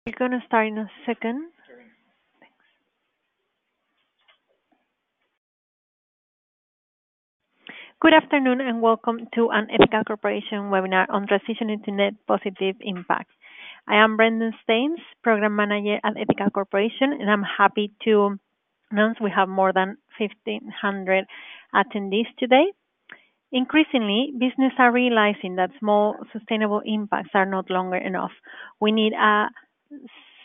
We're going to start in a second. Good afternoon and welcome to an Ethical Corporation webinar on transitioning to net positive impact. I am Brendan Staines, Program Manager at Ethical Corporation, and I'm happy to announce we have more than 1,500 attendees today. Increasingly, businesses are realizing that small sustainable impacts are no longer enough. We need a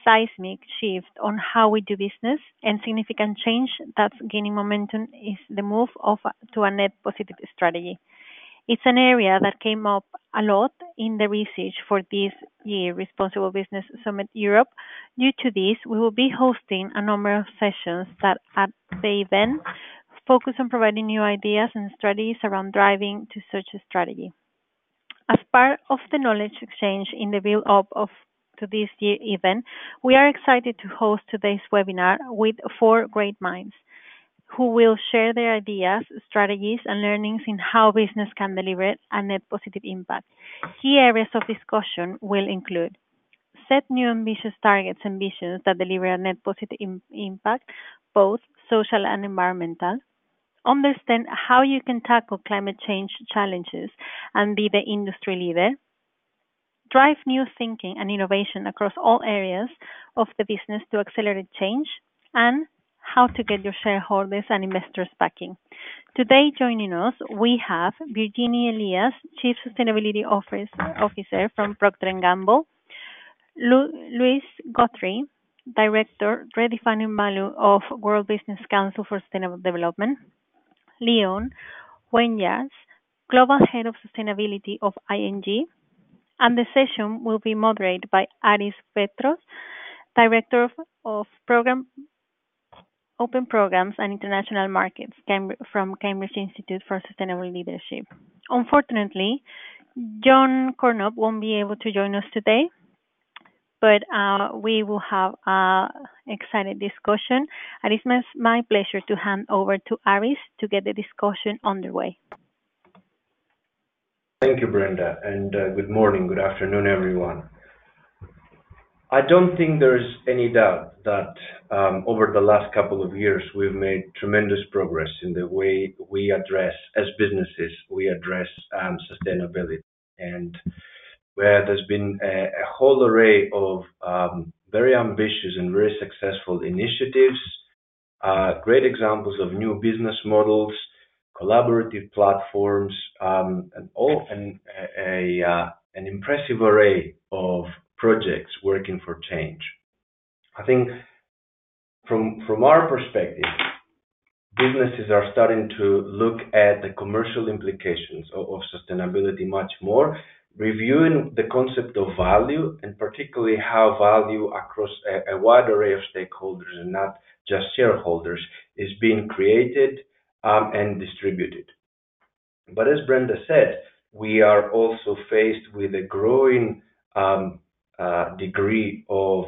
seismic shift on how we do business, and significant change that's gaining momentum is the move to a net positive strategy. It's an area that came up a lot in the research for this year Responsible Business Summit Europe. Due to this, we will be hosting a number of sessions that at the event focus on providing new ideas and strategies around driving to such a strategy. As part of the knowledge exchange in the build-up to this year event, we are excited to host today's webinar with 4 great minds who will share their ideas, strategies, and learnings in how business can deliver a net positive impact. Key areas of discussion will include set new ambitious targets and visions that deliver a net positive impact, both social and environmental. Understand how you can tackle climate change challenges and be the industry leader. Drive new thinking and innovation across all areas of the business to accelerate change, and how to get your shareholders and investors backing. Today joining us, we have Virginie Elias, Chief Sustainability Officer from Procter & Gamble, Luis Guthrie, Director, Redefining Value of World Business Council for Sustainable Development, Leon Wenyas, Global Head of Sustainability of ING, and the session will be moderated by Aris Petros, Director of Open Programs and International Markets from Cambridge Institute for Sustainable Leadership. Unfortunately, John Cornup won't be able to join us today, but we will have an excited discussion. And it's my pleasure to hand over to Aris to get the discussion underway. Thank you, Brenda, and good morning, good afternoon, everyone. I don't think there's any doubt that over the last couple of years, we've made tremendous progress in the way we address, as businesses, we address sustainability. And where there's been a whole array of very ambitious and very successful initiatives, great examples of new business models, collaborative platforms, and an impressive array of projects working for change. I think from our perspective, businesses are starting to look at the commercial implications of sustainability much more, reviewing the concept of value, and particularly how value across a wide array of stakeholders and not just shareholders is being created and distributed. But as Brenda said, we are also faced with a growing degree of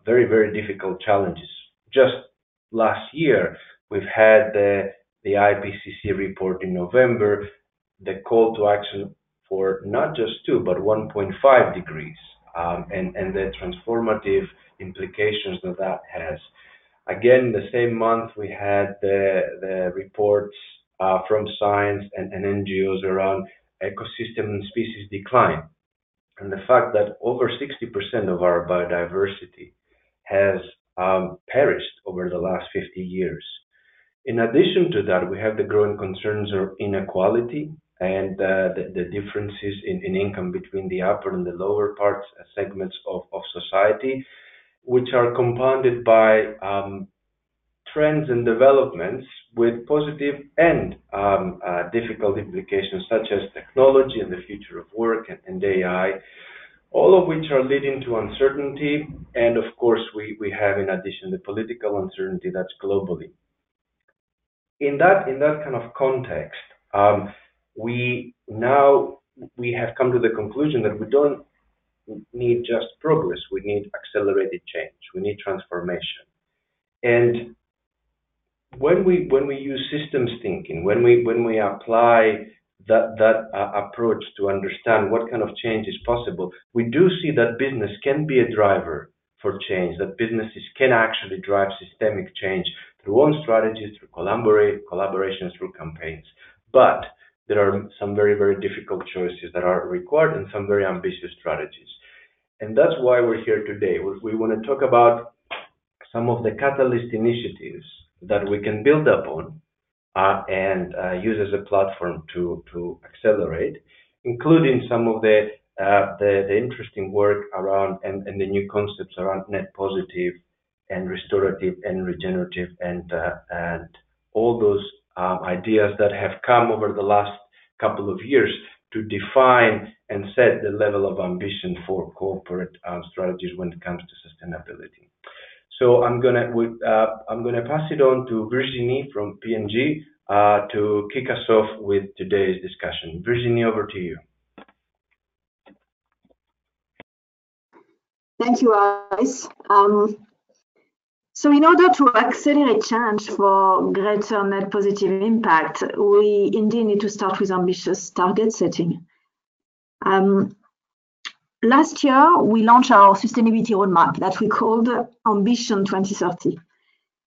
very, very difficult challenges. Just last year, we've had the IPCC report in November, the call to action for not just 2, but 1.5 degrees, and the transformative implications that has. Again, the same month, we had the reports from science and NGOs around ecosystem and species decline. And the fact that over 60% of our biodiversity has perished over the last 50 years. In addition to that, we have the growing concerns of inequality and the differences in income between the upper and the lower parts segments of society, which are compounded by trends and developments with positive and difficult implications such as technology and the future of work and AI, all of which are leading to uncertainty. And of course, we have in addition the political uncertainty that's globally. In that kind of context, we have come to the conclusion that we don't need just progress, we need accelerated change, we need transformation. And when we use systems thinking, when we apply that approach to understand what kind of change is possible, we do see that business can be a driver for change, that businesses can actually drive systemic change through own strategies, through collaborations, through campaigns. But there are some very, very difficult choices that are required and some very ambitious strategies. And that's why we're here today. We want to talk about some of the catalyst initiatives that we can build upon and use as a platform to accelerate, including some of the interesting work around and the new concepts around net positive and restorative and regenerative and all those ideas that have come over the last couple of years to define and set the level of ambition for corporate strategies when it comes to sustainability. So I'm gonna pass it on to Virginie from P&G to kick us off with today's discussion. Virginie, over to you. Thank you, Alice. So in order to accelerate change for greater net positive impact, we indeed need to start with ambitious target setting. Last year, we launched our sustainability roadmap that we called Ambition 2030,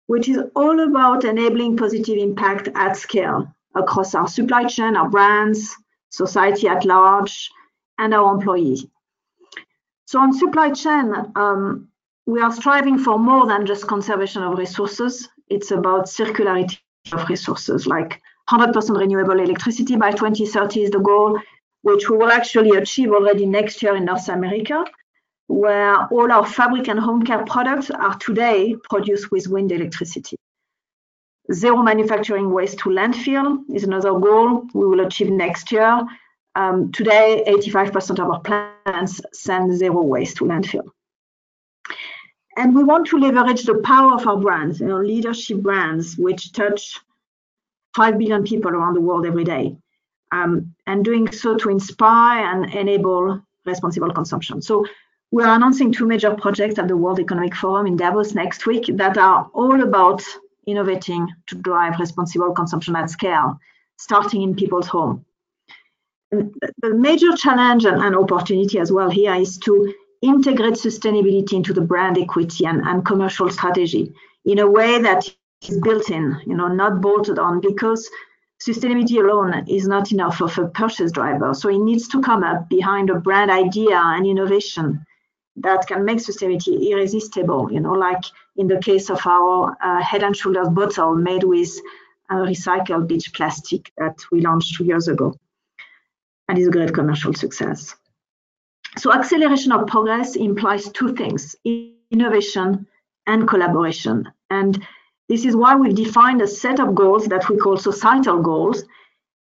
which is all about enabling positive impact at scale across our supply chain, our brands, society at large, and our employees. So on supply chain, we are striving for more than just conservation of resources. It's about circularity of resources, like 100% renewable electricity by 2030 is the goal, which we will actually achieve already next year in North America, where all our fabric and home care products are today produced with wind electricity. Zero manufacturing waste to landfill is another goal we will achieve next year. Today, 85% of our plants send zero waste to landfill. And we want to leverage the power of our brands, leadership brands, which touch 5 billion people around the world every day, and doing so to inspire and enable responsible consumption. So we are announcing 2 major projects at the World Economic Forum in Davos next week that are all about innovating to drive responsible consumption at scale, starting in people's home. The major challenge and opportunity as well here is to integrate sustainability into the brand equity and commercial strategy in a way that is built in, not bolted on, because sustainability alone is not enough of a purchase driver. So it needs to come up behind a brand idea and innovation that can make sustainability irresistible, like in the case of our Head and Shoulders bottle made with recycled beach plastic that we launched 2 years ago. And is a great commercial success. So acceleration of progress implies 2 things, innovation and collaboration. And this is why we've defined a set of goals that we call societal goals,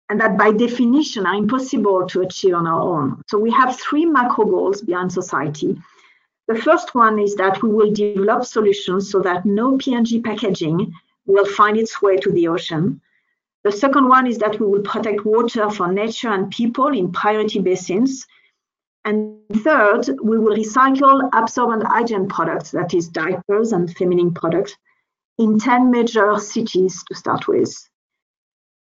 and that by definition are impossible to achieve on our own. So we have 3 macro goals behind society. The first one is that we will develop solutions so that no P&G packaging will find its way to the ocean. The second one is that we will protect water for nature and people in priority basins. And third, we will recycle absorbent hygiene products, that is diapers and feminine products, in 10 major cities to start with.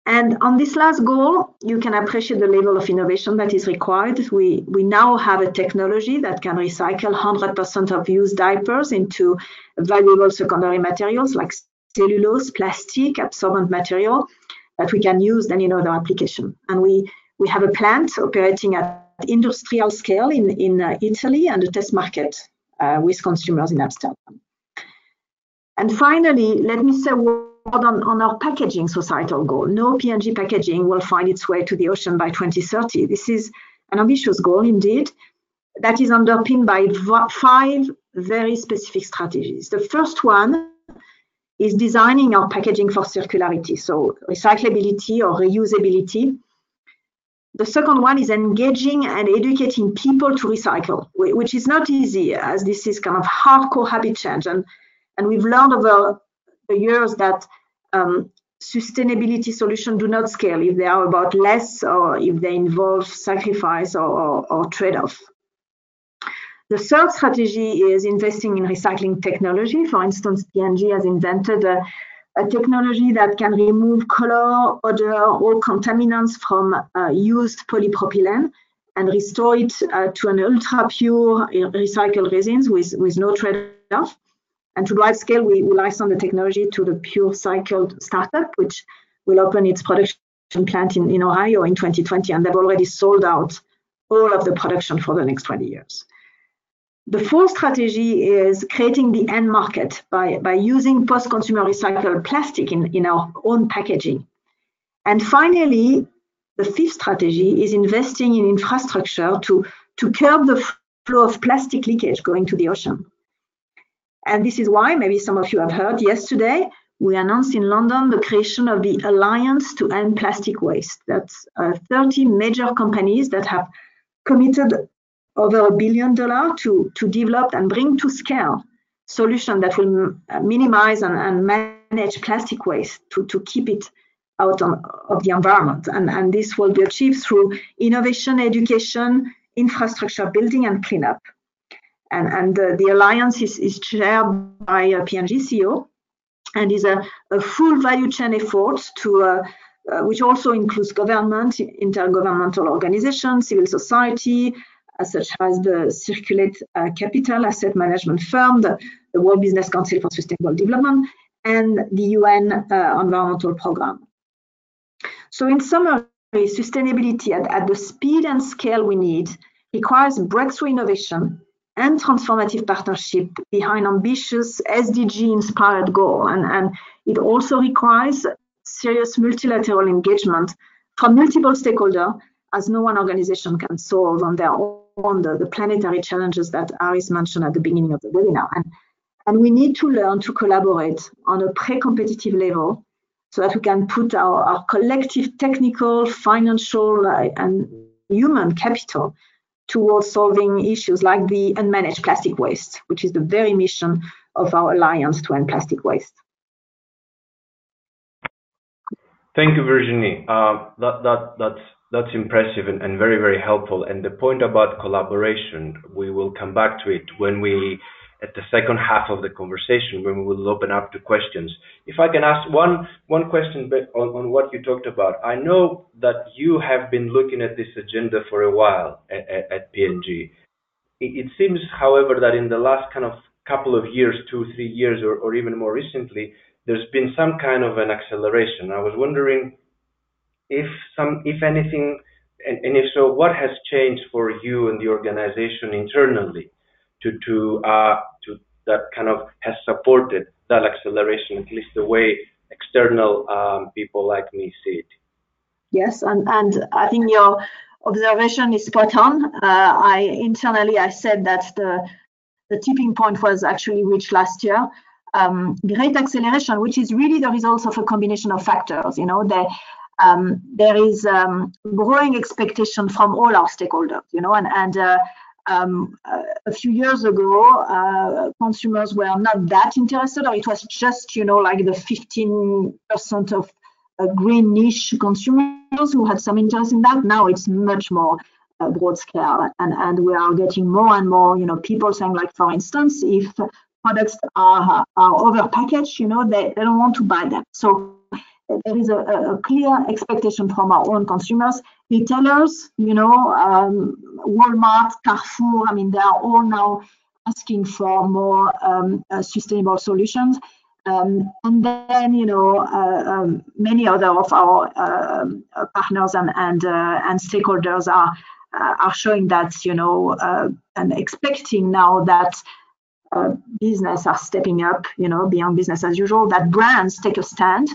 And on this last goal, you can appreciate the level of innovation that is required. We now have a technology that can recycle 100% of used diapers into valuable secondary materials like cellulose, plastic, absorbent material that we can use then in other applications. And we have a plant operating at industrial scale in Italy and a test market with consumers in Amsterdam. And finally, let me say a word on our packaging societal goal. No P&G packaging will find its way to the ocean by 2030. This is an ambitious goal indeed that is underpinned by 5 very specific strategies. The first one is designing our packaging for circularity, so recyclability or reusability. The second one is engaging and educating people to recycle, which is not easy, as this is kind of hardcore habit change. And we've learned over the years that sustainability solutions do not scale if they are about less or if they involve sacrifice or trade-off. The third strategy is investing in recycling technology. For instance, P&G has invented a technology that can remove color, odor, or contaminants from used polypropylene and restore it to an ultra pure recycled resins with no trade-off. And to drive scale, we license the technology to the Pure Cycled startup, which will open its production plant in Ohio in 2020, and they've already sold out all of the production for the next 20 years. The fourth strategy is creating the end market by using post-consumer recycled plastic in our own packaging. And finally, the fifth strategy is investing in infrastructure to curb the flow of plastic leakage going to the ocean. And this is why, maybe some of you have heard, yesterday, we announced in London the creation of the Alliance to End Plastic Waste. That's 30 major companies that have committed over $1 billion to develop and bring to scale solutions that will minimize and manage plastic waste to keep it out of the environment. And this will be achieved through innovation, education, infrastructure building, and cleanup. And the alliance is chaired by P&G CEO and is a full value chain effort to which also includes government, intergovernmental organizations, civil society, such as the Circulate Capital asset management firm, the World Business Council for Sustainable Development, and the UN Environmental Programme. So in summary, sustainability at the speed and scale we need requires breakthrough innovation and transformative partnership behind ambitious SDG-inspired goal. And it also requires serious multilateral engagement from multiple stakeholders, as no one organization can solve on their own the planetary challenges that Aris mentioned at the beginning of the webinar. And we need to learn to collaborate on a pre-competitive level so that we can put our collective technical, financial, and human capital towards solving issues like the unmanaged plastic waste, which is the very mission of our Alliance to End Plastic Waste. Thank you, Virginie. That's impressive and very, very helpful. And the point about collaboration, we will come back to it when we, at the second half of the conversation, when we will open up to questions. If I can ask one question on what you talked about. I know that you have been looking at this agenda for a while at P&G. It seems, however, that in the last kind of couple of years, 2-3 years, or even more recently, there's been some kind of an acceleration. I was wondering if anything, and if so, what has changed for you and the organization internally to that kind of has supported that acceleration, at least the way external people like me see it. Yes, and I think your observation is spot on. Internally I said that the tipping point was actually reached last year. Great acceleration, which is really the result of a combination of factors. There is growing expectation from all our stakeholders. A few years ago, consumers were not that interested, or it was just, like the 15% of green niche consumers who had some interest in that. Now it's much more broad scale, and we are getting more and more, people saying, like, for instance, if products are over-packaged, they don't want to buy them. So there is a clear expectation from our own consumers. Retailers, Walmart, Carrefour, they are all now asking for more sustainable solutions. And then, many other of our partners and stakeholders are showing that, and expecting now that business are stepping up, beyond business as usual, that brands take a stand.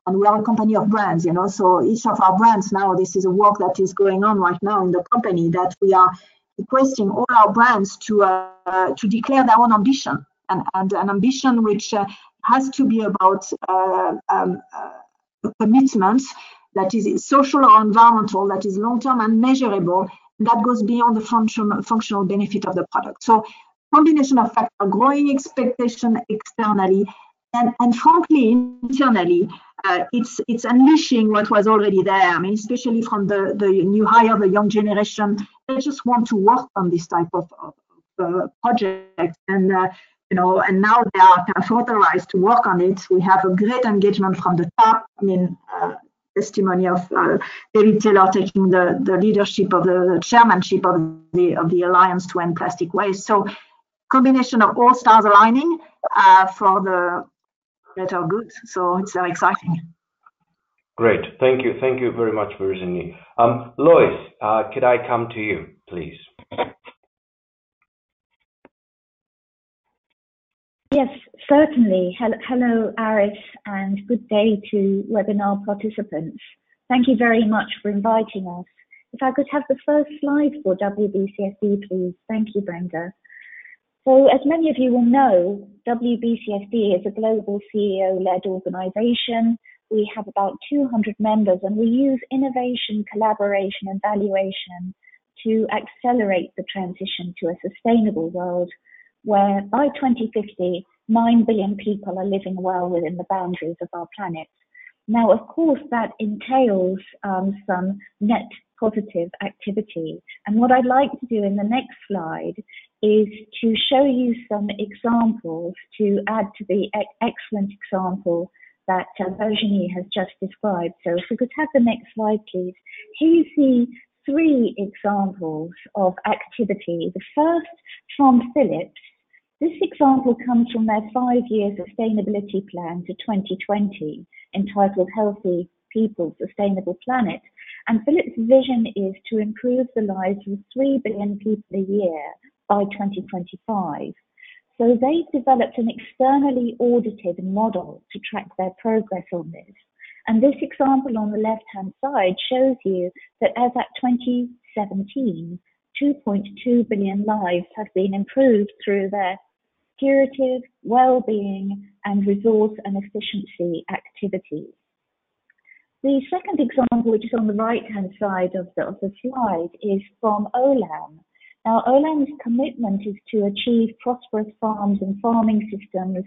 And we are a company of brands, so each of our brands now, this is a work that is going on right now in the company, that we are requesting all our brands to declare their own ambition, and an ambition which has to be about commitments that is social or environmental, that is long-term and measurable, that goes beyond the functional benefit of the product. So combination of factors, growing expectation externally, and frankly, internally, it's unleashing what was already there. Especially from the new hire, the young generation, they just want to work on this type of project, and now they are kind of authorized to work on it. We have a great engagement from the top. testimony of David Taylor taking the leadership of the chairmanship of the Alliance to End Plastic Waste. So combination of all stars aligning for the better good. So it's very exciting. Great. Thank you. Thank you very much, Virginie. Lois, could I come to you, please? Yes, certainly. Hello, Aris, and good day to webinar participants. Thank you very much for inviting us. If I could have the first slide for WBCSD, please. Thank you, Brenda. So as many of you will know, WBCSD is a global CEO-led organization. We have about 200 members, and we use innovation, collaboration, and valuation to accelerate the transition to a sustainable world where by 2050, 9 billion people are living well within the boundaries of our planet. Now, of course, that entails some net positive activity. And what I'd like to do in the next slide is to show you some examples to add to the excellent example that Virginie has just described. So if we could have the next slide, please. Here you see 3 examples of activity. The first from Philips. This example comes from their 5-year sustainability plan to 2020, entitled Healthy People, Sustainable Planet. And Philips' vision is to improve the lives of 3 billion people a year by 2025. So they've developed an externally audited model to track their progress on this. And this example on the left-hand side shows you that as at 2017, 2.2 billion lives have been improved through their curative, well-being, and resource and efficiency activities. The second example, which is on the right-hand side of the slide, is from Olam. Now, Olam's commitment is to achieve prosperous farms and farming systems,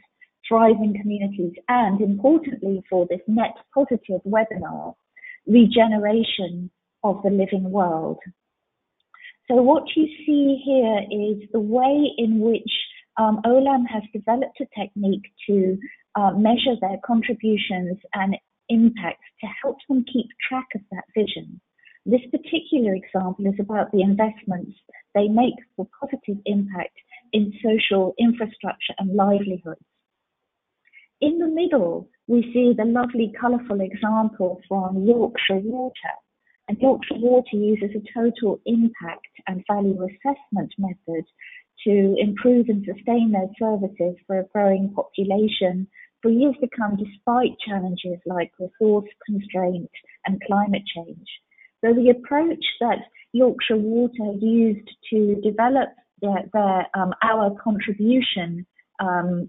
thriving communities, and importantly for this net positive webinar, regeneration of the living world. So what you see here is the way in which Olam has developed a technique to measure their contributions and impacts to help them keep track of that vision. This particular example is about the investments they make for positive impact in social infrastructure and livelihoods. In the middle, we see the lovely, colourful example from Yorkshire Water. And Yorkshire Water uses a total impact and value assessment method to improve and sustain their services for a growing population for years to come, despite challenges like resource constraint and climate change. So the approach that Yorkshire Water used to develop our contribution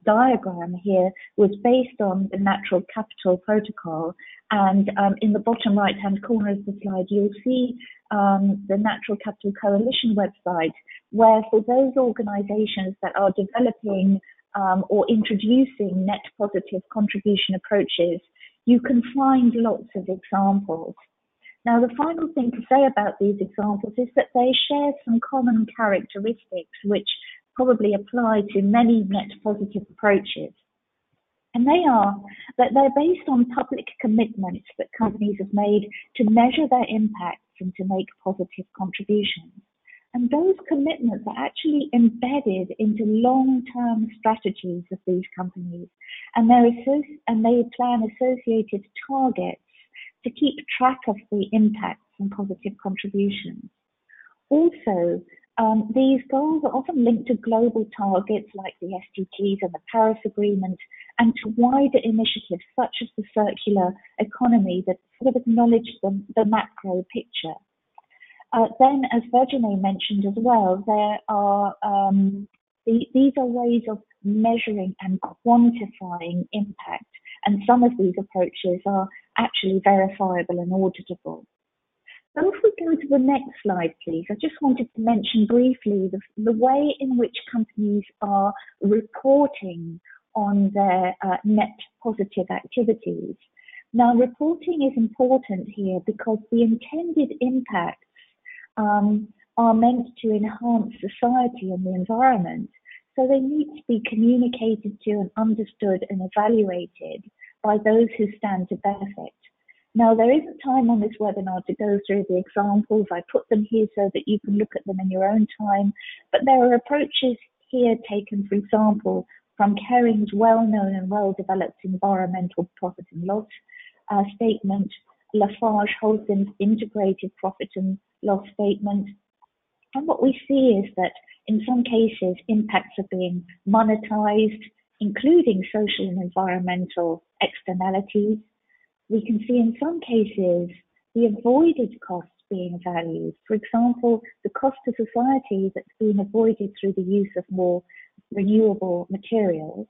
diagram here was based on the Natural Capital Protocol. And in the bottom right-hand corner of the slide, you'll see the Natural Capital Coalition website, where for those organizations that are developing or introducing net positive contribution approaches, you can find lots of examples. Now, the final thing to say about these examples is that they share some common characteristics which probably apply to many net positive approaches. And they are that they're based on public commitments that companies have made to measure their impacts and to make positive contributions. And those commitments are actually embedded into long-term strategies of these companies, and they plan associated targets to keep track of the impacts and positive contributions. Also, these goals are often linked to global targets like the SDGs and the Paris Agreement, and to wider initiatives such as the circular economy that sort of acknowledge the macro picture. Then, as Virginie mentioned as well, there are these are ways of measuring and quantifying impact, and some of these approaches are actually verifiable and auditable. So if we go to the next slide, please, I just wanted to mention briefly the way in which companies are reporting on their net positive activities. Now, reporting is important here because the intended impacts are meant to enhance society and the environment. So they need to be communicated to and understood and evaluated by those who stand to benefit. Now, there isn't time on this webinar to go through the examples. I put them here so that you can look at them in your own time. But there are approaches here taken, for example, from Kering's well-known and well-developed environmental profit and loss statement, Lafarge Holcim's integrated profit and loss statement. And what we see is that in some cases, impacts are being monetized, including social and environmental externalities. We can see in some cases the avoided costs being valued. For example, the cost to society that's been avoided through the use of more renewable materials.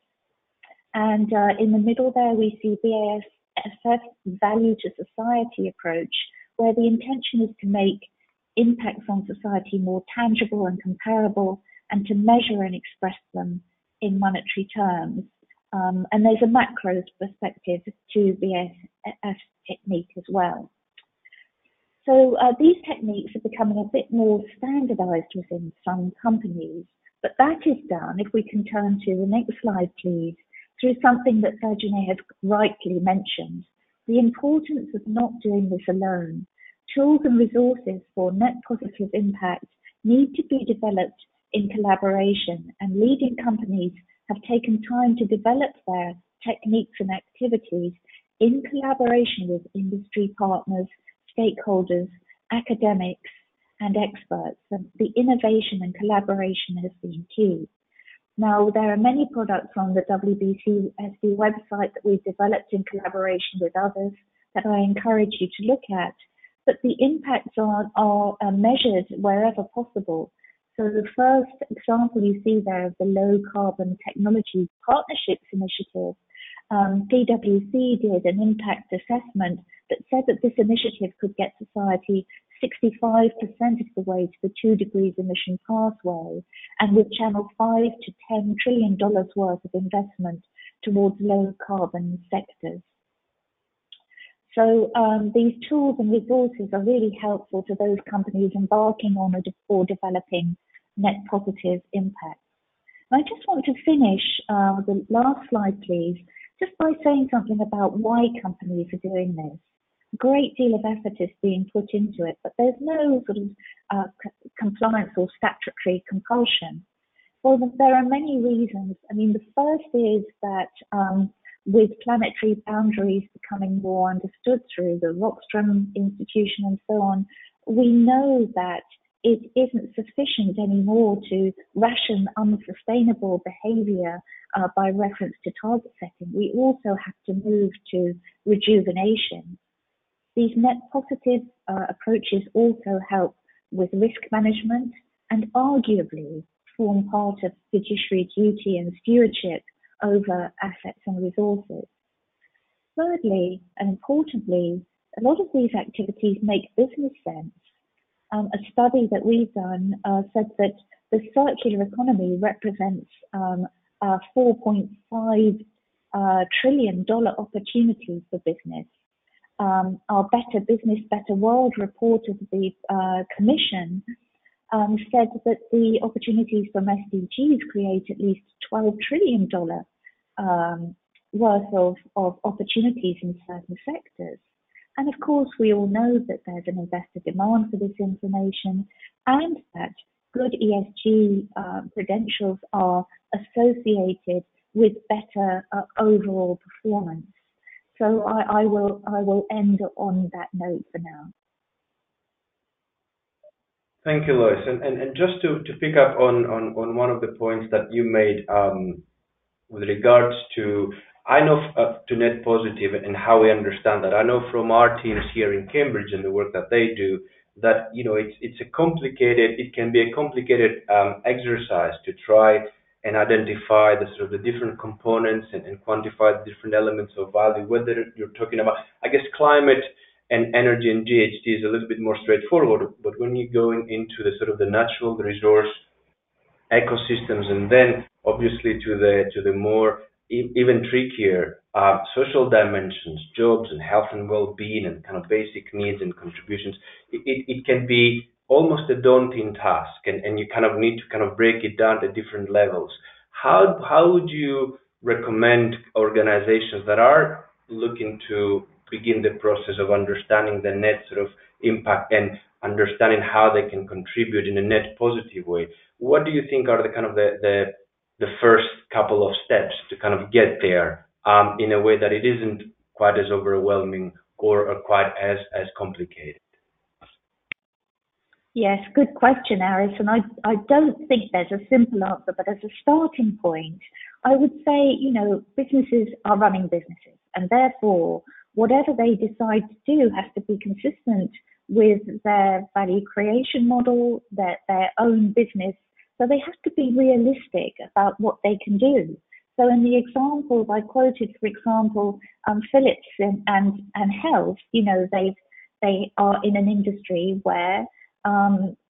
And in the middle there, we see BASF value to society approach, where the intention is to make impacts on society more tangible and comparable, and to measure and express them in monetary terms. And there's a macro perspective to BASF technique as well. So these techniques are becoming a bit more standardized within some companies, but that is done, if we can turn to the next slide, please, through something that Virginie has rightly mentioned, the importance of not doing this alone. Tools and resources for net positive impact need to be developed in collaboration, and leading companies have taken time to develop their techniques and activities in collaboration with industry partners, stakeholders, academics, and experts. And the innovation and collaboration has been key. Now, there are many products on the WBCSD website that we've developed in collaboration with others that I encourage you to look at. But the impacts are measured wherever possible. So the first example you see there of the Low Carbon Technology Partnerships Initiative, PwC did an impact assessment that said that this initiative could get society 65% of the way to the 2 degrees emission pathway, and would channel $5 to $10 trillion worth of investment towards low carbon sectors. So these tools and resources are really helpful to those companies embarking on or developing net positive impact. I just want to finish the last slide, please, just by saying something about why companies are doing this. A great deal of effort is being put into it, but there's no sort of compliance or statutory compulsion. Well, there are many reasons. I mean, the first is that with planetary boundaries becoming more understood through the Rockström Institution and so on, we know that it isn't sufficient anymore to ration unsustainable behavior by reference to target setting. We also have to move to rejuvenation. These net positive approaches also help with risk management and arguably form part of fiduciary duty and stewardship over assets and resources. Thirdly, and importantly, a lot of these activities make business sense. A study that we've done said that the circular economy represents a $4.5 trillion opportunity for business. Our Better Business, Better World report of the Commission said that the opportunities from SDGs create at least $12 trillion worth of opportunities in certain sectors. And of course, we all know that there's an investor demand for this information, and that good ESG credentials are associated with better overall performance. So I will end on that note for now. Thank you, Lois. And just to pick up on one of the points that you made with regards to, I know to net positive and how we understand that. I know from our teams here in Cambridge and the work that they do that, you know, it can be a complicated exercise to try and identify the sort of the different components and quantify the different elements of value, whether you're talking about, I guess, climate and energy and GHG is a little bit more straightforward, but when you go into the sort of the natural resource ecosystems, and then obviously to the more even trickier social dimensions, jobs and health and well-being and kind of basic needs and contributions, it can be almost a daunting task, and you kind of need to kind of break it down to different levels. How would you recommend organizations that are looking to begin the process of understanding the net sort of impact and understanding how they can contribute in a net positive way. What do you think are the kind of the first couple of steps to kind of get there in a way that it isn't quite as overwhelming or quite as complicated? Yes, good question, Aris. And I don't think there's a simple answer, but as a starting point, I would say, businesses are running businesses, and therefore, whatever they decide to do has to be consistent with their value creation model, their own business. So they have to be realistic about what they can do. So in the examples I quoted, for example, Philips and Health, they are in an industry where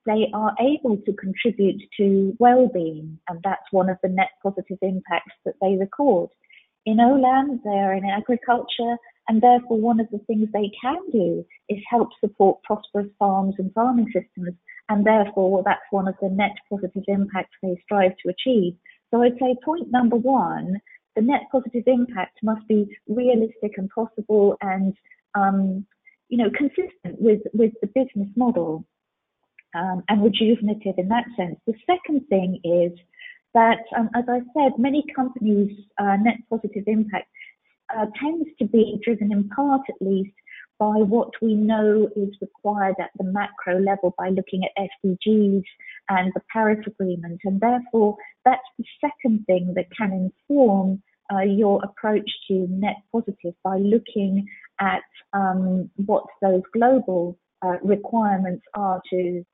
they are able to contribute to well-being, and that's one of the net positive impacts that they record. In Olam, they're in agriculture, and therefore one of the things they can do is help support prosperous farms and farming systems, and therefore that's one of the net positive impacts they strive to achieve. So I'd say point number one, the net positive impact must be realistic and possible and consistent with the business model. And rejuvenative in that sense. The second thing is that, as I said, many companies' net positive impact tends to be driven in part, at least, by what we know is required at the macro level by looking at SDGs and the Paris Agreement. And therefore, that's the second thing that can inform your approach to net positive by looking at what those global requirements are to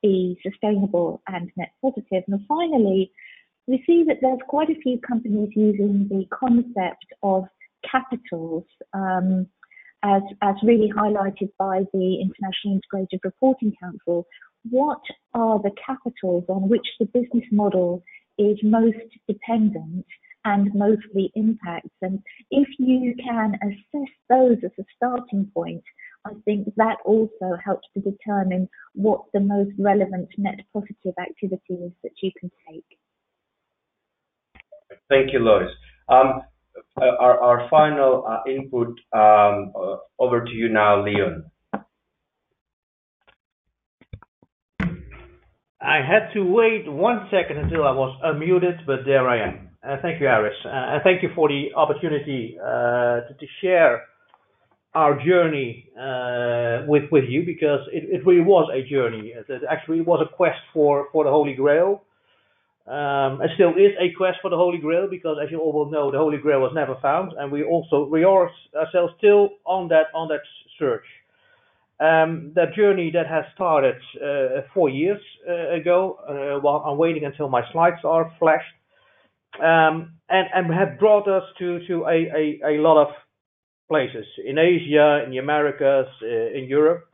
be sustainable and net positive. And finally, we see that there's quite a few companies using the concept of capitals as really highlighted by the International Integrated Reporting Council. What are the capitals on which the business model is most dependent and mostly impacts? And if you can assess those as a starting point, I think that also helps to determine what the most relevant net positive activity is that you can take. Thank you, Lois. Our final input, over to you now, Leon. I had to wait 1 second until I was unmuted, but there I am. Thank you, Aris. And thank you for the opportunity to share our journey with you, because it really was a journey. Actually, it was a quest for the Holy Grail. It still is a quest for the Holy Grail, because as you all will know, the Holy Grail was never found, and we are ourselves still on that search. That journey that has started 4 years ago, while I'm waiting until my slides are flashed, and have brought us to a lot of places in Asia, in the Americas, in Europe.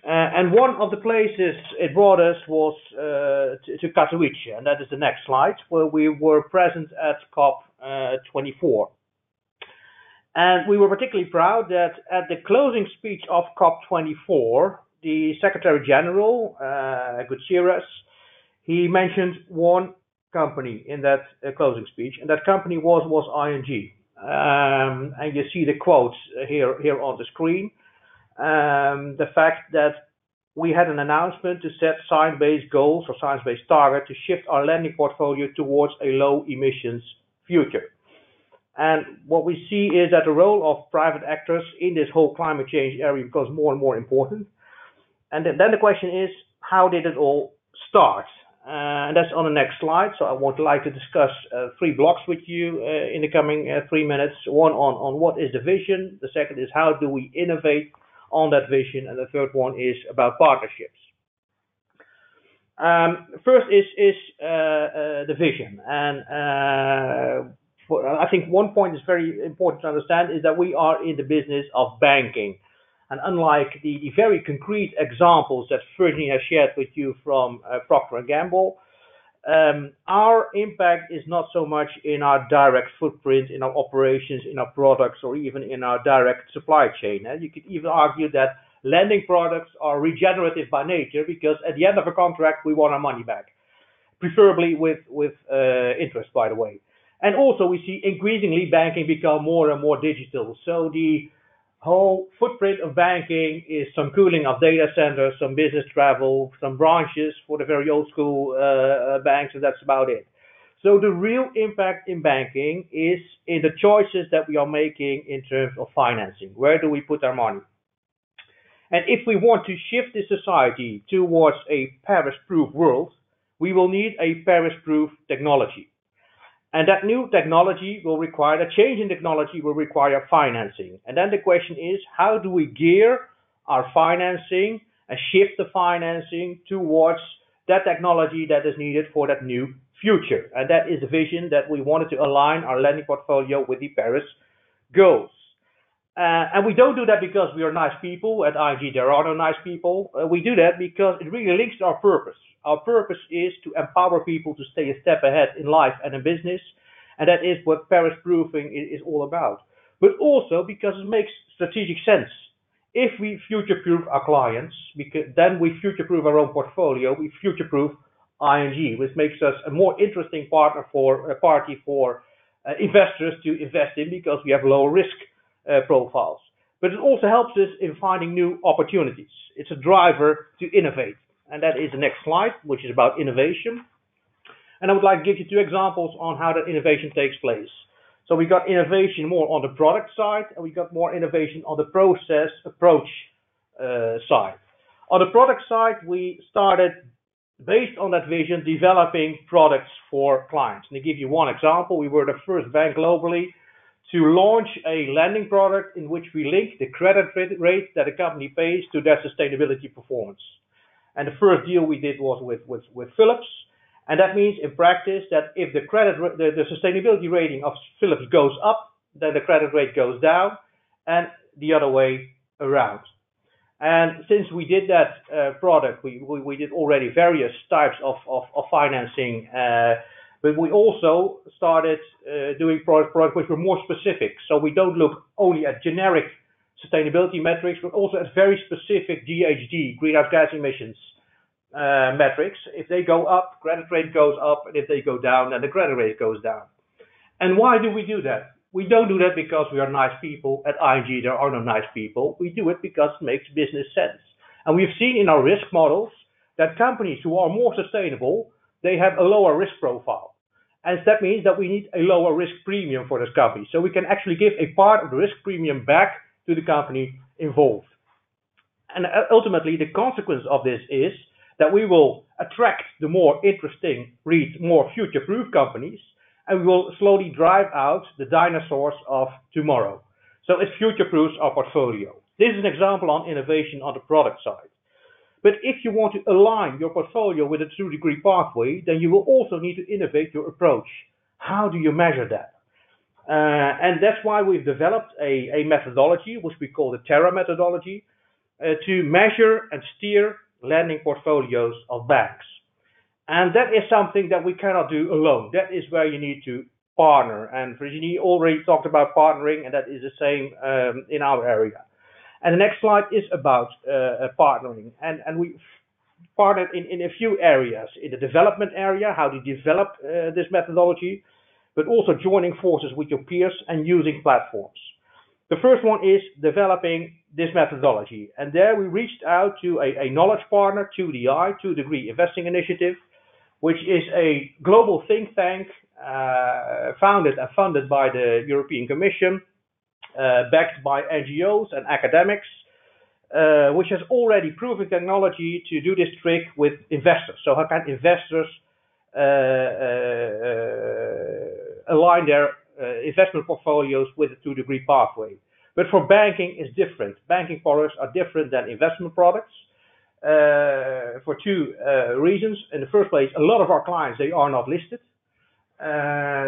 And one of the places it brought us was to Katowice, and that is the next slide, where we were present at COP24. And we were particularly proud that at the closing speech of COP24, the Secretary General, Gutierrez, he mentioned one company in that closing speech, and that company was ING. And you see the quotes here on the screen. The fact that we had an announcement to set science-based goals or science-based target to shift our lending portfolio towards a low emissions future. And what we see is that the role of private actors in this whole climate change area becomes more and more important. And then the question is, how did it all start? And that's on the next slide. So I would like to discuss 3 blocks with you in the coming 3 minutes. One on what is the vision. The second is how do we innovate on that vision. And the third one is about partnerships. First is the vision. And I think one point is very important to understand is that we are in the business of banking. And unlike the very concrete examples that Virginie has shared with you from Procter & Gamble, our impact is not so much in our direct footprint, in our operations, in our products, or even in our direct supply chain. And you could even argue that lending products are regenerative by nature, because at the end of a contract, we want our money back, preferably with interest, by the way. And also we see increasingly banking become more and more digital. So the whole footprint of banking is some cooling of data centers, some business travel, some branches for the very old school banks, and that's about it. So the real impact in banking is in the choices that we are making in terms of financing. Where do we put our money? And if we want to shift the society towards a Paris-proof world, we will need a Paris-proof technology. And that new technology will require, a change in technology will require financing. And then the question is, how do we gear our financing and shift the financing towards that technology that is needed for that new future? And that is the vision that we wanted to align our lending portfolio with the Paris goals. And we don't do that because we are nice people. At ING, there are no nice people. We do that because it really links to our purpose. Our purpose is to empower people to stay a step ahead in life and in business. And that is what Paris proofing is all about. But also because it makes strategic sense. If we future-proof our clients, then we future-proof our own portfolio, we future-proof ING, which makes us a more interesting partner for a party for investors to invest in because we have lower risk profiles. But it also helps us in finding new opportunities. It's a driver to innovate. And that is the next slide, which is about innovation. And I would like to give you two examples on how that innovation takes place. So we got innovation more on the product side, and we got more innovation on the process approach side. On the product side, we started, based on that vision, developing products for clients. And to give you one example, we were the first bank globally to launch a lending product in which we link the credit rate that a company pays to their sustainability performance. And the first deal we did was with Philips. And that means in practice that if the sustainability rating of Philips goes up, then the credit rate goes down, and the other way around. And since we did that product, we did already various types of financing, but we also started doing products which were more specific. So we don't look only at generic sustainability metrics, but also at very specific GHG, greenhouse gas emissions metrics. If they go up, credit rate goes up, and if they go down, then the credit rate goes down. And why do we do that? We don't do that because we are nice people. At ING, there are no nice people. We do it because it makes business sense. And we've seen in our risk models that companies who are more sustainable, they have a lower risk profile. And that means that we need a lower risk premium for this company. So we can actually give a part of the risk premium back to the company involved. And ultimately, the consequence of this is that we will attract the more interesting, more future-proof companies, and we will slowly drive out the dinosaurs of tomorrow. So it future-proofs our portfolio. This is an example on innovation on the product side. But if you want to align your portfolio with a 2-degree pathway, then you will also need to innovate your approach. How do you measure that? And that's why we've developed a methodology, which we call the Terra methodology, to measure and steer lending portfolios of banks. And that is something that we cannot do alone. That is where you need to partner. And Virginie already talked about partnering, and that is the same in our area. And the next slide is about partnering. And we partnered in a few areas. In the development area, how to develop this methodology, but also joining forces with your peers and using platforms. The first one is developing this methodology. And there we reached out to a knowledge partner, 2DI, 2-Degree Investing Initiative, which is a global think tank founded and funded by the European Commission, backed by NGOs and academics, which has already proven technology to do this trick with investors. So how can investors align their investment portfolios with a 2-degree pathway? But for banking, it's different. Banking products are different than investment products for two reasons. In the first place, a lot of our clients, they are not listed.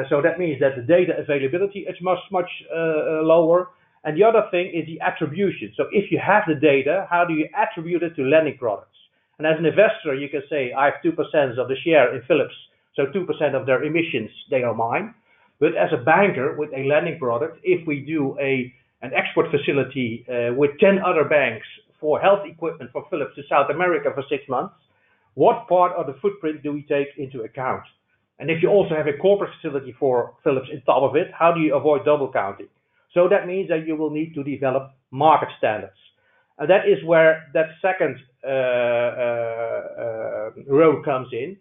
So that means that the data availability is much lower. And the other thing is the attribution. So if you have the data, how do you attribute it to lending products? And as an investor, you can say, I have 2% of the share in Philips, so 2% of their emissions, they are mine. But as a banker with a lending product, if we do an export facility with 10 other banks for health equipment for Philips to South America for 6 months, what part of the footprint do we take into account? And if you also have a corporate facility for Philips on top of it, how do you avoid double counting? So that means that you will need to develop market standards. And that is where that second road comes in.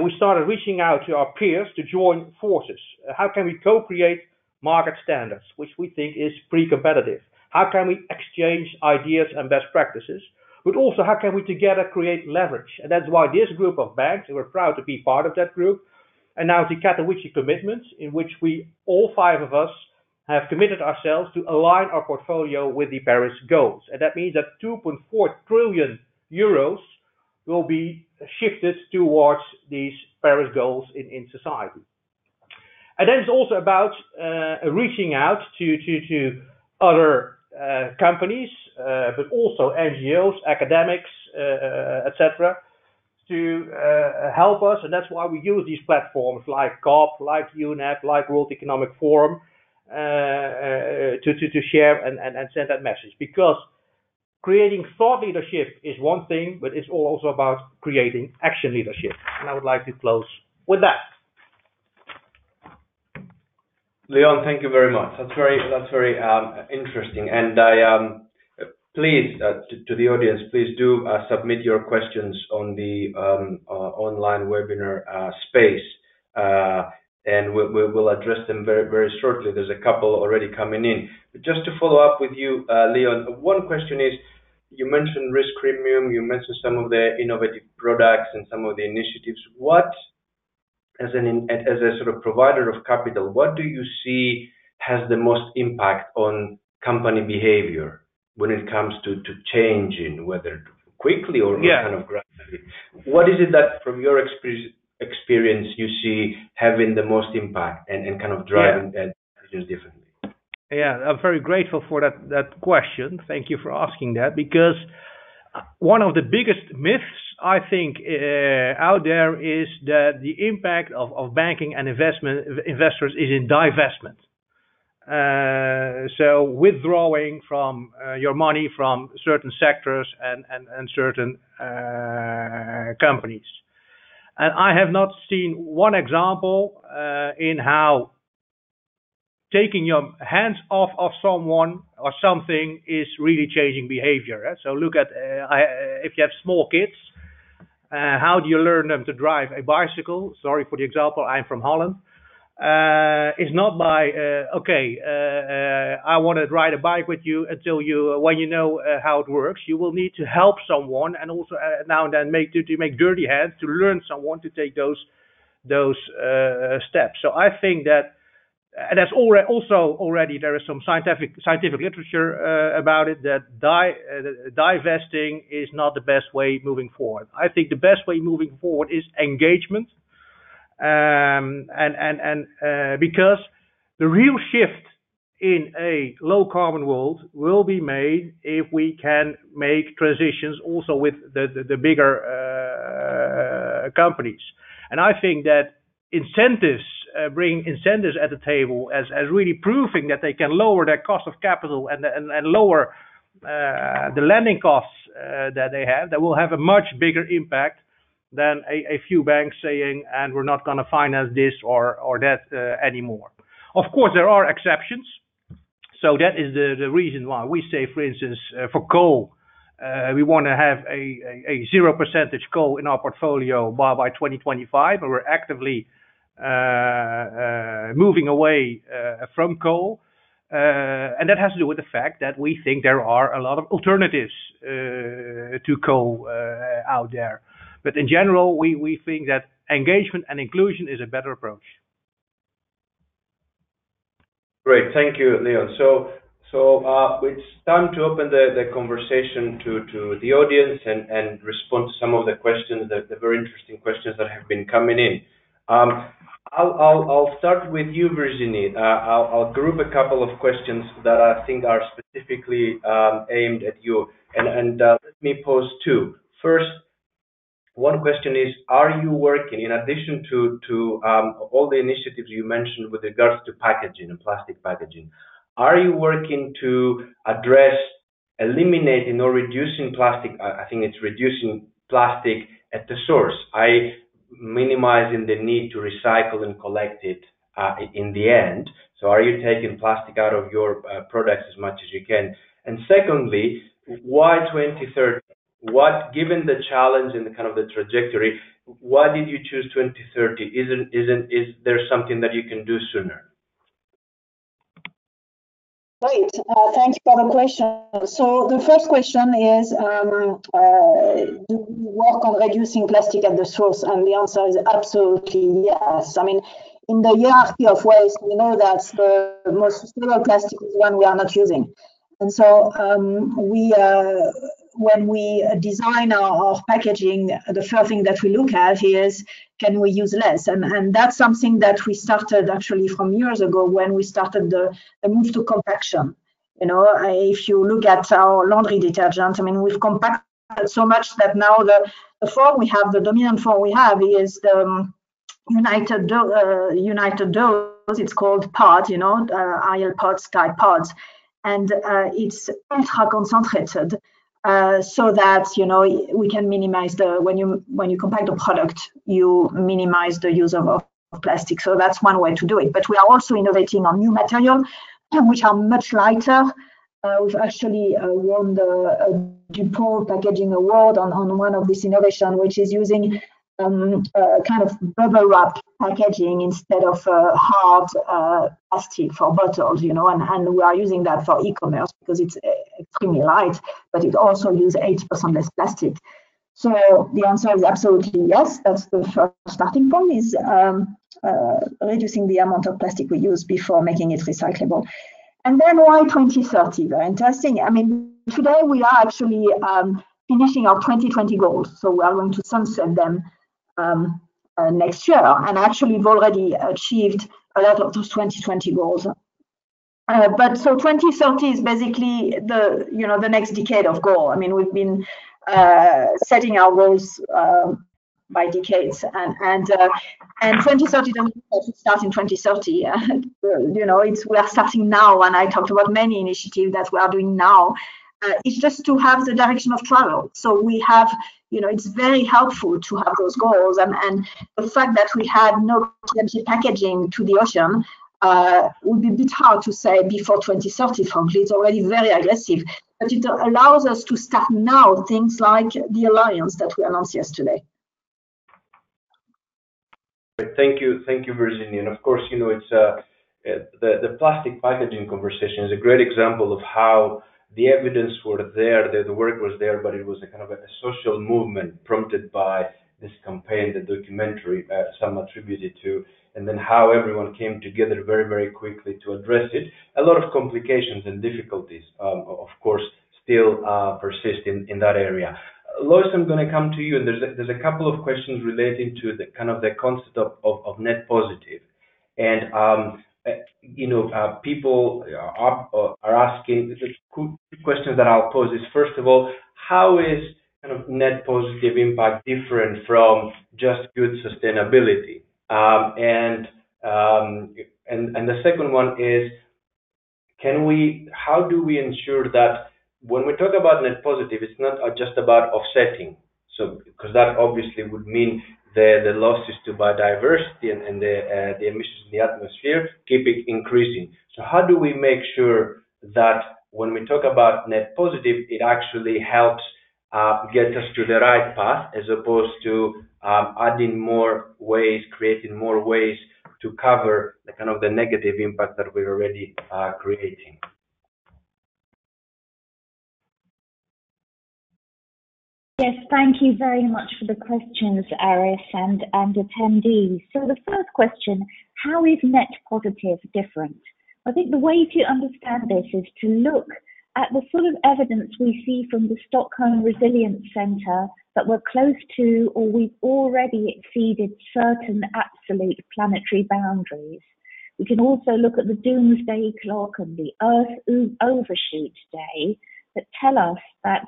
We started reaching out to our peers to join forces. How can we co-create market standards, which we think is pre-competitive? How can we exchange ideas and best practices? But also, how can we together create leverage? And that's why this group of banks, and we're proud to be part of that group, announced the Katowice commitments, in which we, all 5 of us, have committed ourselves to align our portfolio with the Paris goals. And that means that 2.4 trillion euros will be shifted towards these Paris goals in society. And then it's also about reaching out to other companies, but also NGOs, academics, etc., to help us. And that's why we use these platforms like COP, like UNEP, like World Economic Forum, to share and send that message. Because creating thought leadership is one thing, but it's also about creating action leadership. And I would like to close with that. Leon, thank you very much. That's very interesting. And I please to the audience, please do submit your questions on the online webinar space, and we'll address them very shortly. There's a couple already coming in. But just to follow up with you, Leon, one question is: you mentioned risk premium, you mentioned some of the innovative products and some of the initiatives. What, as a sort of provider of capital, what do you see has the most impact on company behavior when it comes to changing, whether quickly or kind of gradually? What is it that, from your experience, you see having the most impact and kind of driving decisions differently? Yeah, I'm very grateful for that question. Thank you for asking that, because one of the biggest myths, I think, out there is that the impact of banking and investors is in divestment. So withdrawing from your money from certain sectors and certain companies. And I have not seen one example in how taking your hands off of someone or something is really changing behavior. So look at, if you have small kids, how do you learn them to drive a bicycle? Sorry for the example, I'm from Holland. It's not by, I want to ride a bike with you until when you know how it works. You will need to help someone, and also now and then make dirty hands to learn someone to take those steps. So I think that, and that's already there is some scientific literature about it, that divesting is not the best way moving forward. I think the best way moving forward is engagement, because the real shift in a low carbon world will be made if we can make transitions also with the bigger companies. And I think that incentives, bring incentives at the table as really proving that they can lower their cost of capital and lower the lending costs that they have, that will have a much bigger impact than a few banks saying, and we're not going to finance this or that anymore. Of course, there are exceptions. So that is the reason why we say, for instance, for coal, we want to have a 0% coal in our portfolio by 2025, and we're actively moving away from coal. And that has to do with the fact that we think there are a lot of alternatives to coal out there. But in general, we think that engagement and inclusion is a better approach. Great, thank you, Leon. So it's time to open the conversation to the audience and respond to some of the questions, the very interesting questions that have been coming in. I'll start with you, Virginie. I'll group a couple of questions that I think are specifically aimed at you, and let me pose two. First, one question is: are you working, in addition to all the initiatives you mentioned with regards to packaging and plastic packaging, are you working to address eliminating or reducing plastic? I think it's reducing plastic at the source, minimizing the need to recycle and collect it in the end? So are you taking plastic out of your products as much as you can? And secondly, why 2030? What, given the challenge and the kind of the trajectory, why did you choose 2030? Is there something that you can do sooner? Great. Thank you for the question. So the first question is, do we work on reducing plastic at the source? And the answer is absolutely yes. I mean, in the hierarchy of waste, we know that the most sustainable plastic is one we are not using. And so when we design our packaging, the first thing that we look at is, can we use less? And that's something that we started actually from years ago when we started the move to compaction. You know, if you look at our laundry detergent, I mean, we've compacted so much that now the form we have, the dominant form we have is the United Dose. It's called pod, you know, IL pods type pods, and it's ultra concentrated. So that, you know, we can minimize when you compact the product, you minimize the use of plastic. So that's one way to do it. But we are also innovating on new material, which are much lighter. We've actually won the DuPont Packaging Award on one of this innovation, which is using kind of bubble wrap packaging instead of hard plastic for bottles, you know, and we are using that for e-commerce because it's extremely light, but it also uses 80% less plastic. So the answer is absolutely yes. That's the first starting point, is reducing the amount of plastic we use before making it recyclable. And then why 2030? Very interesting. I mean, today we are actually finishing our 2020 goals. So we are going to sunset them next year. And actually we've already achieved a lot of those 2020 goals. But so 2030 is basically the next decade of goal. I mean, we've been setting our goals by decades, and 2030 doesn't start in 2030. You know, we are starting now, and I talked about many initiatives that we are doing now. It's just to have the direction of travel. So we have, you know, it's very helpful to have those goals, and the fact that we had no PMC packaging to the ocean would be a bit hard to say before 2030, frankly. It's already very aggressive, but it allows us to start now things like the alliance that we announced yesterday. Thank you, Virginie. And of course, you know, it's the plastic packaging conversation is a great example of how the evidence were there, the work was there, but it was a kind of a social movement prompted by this campaign, the documentary, some attributed to, and then how everyone came together very, very quickly to address it. A lot of complications and difficulties, of course, still persist in that area. Lois, I'm going to come to you, and there's a couple of questions relating to the kind of the concept of net positive, and you know, people are asking the questions that I'll pose is, first of all, how is kind of net positive impact different from just good sustainability? And the second one is, how do we ensure that when we talk about net positive, it's not just about offsetting? So, because that obviously would mean the losses to biodiversity and the emissions in the atmosphere keep increasing. So how do we make sure that when we talk about net positive, it actually helps get us to the right path, as opposed to adding more ways, creating more ways to cover the kind of the negative impact that we're already creating? Yes, thank you very much for the questions, Aris and attendees. So the first question, how is net positive different? I think the way to understand this is to look at the sort of evidence we see from the Stockholm Resilience Centre that we're close to, or we've already exceeded certain absolute planetary boundaries. We can also look at the Doomsday Clock and the Earth Overshoot Day that tell us that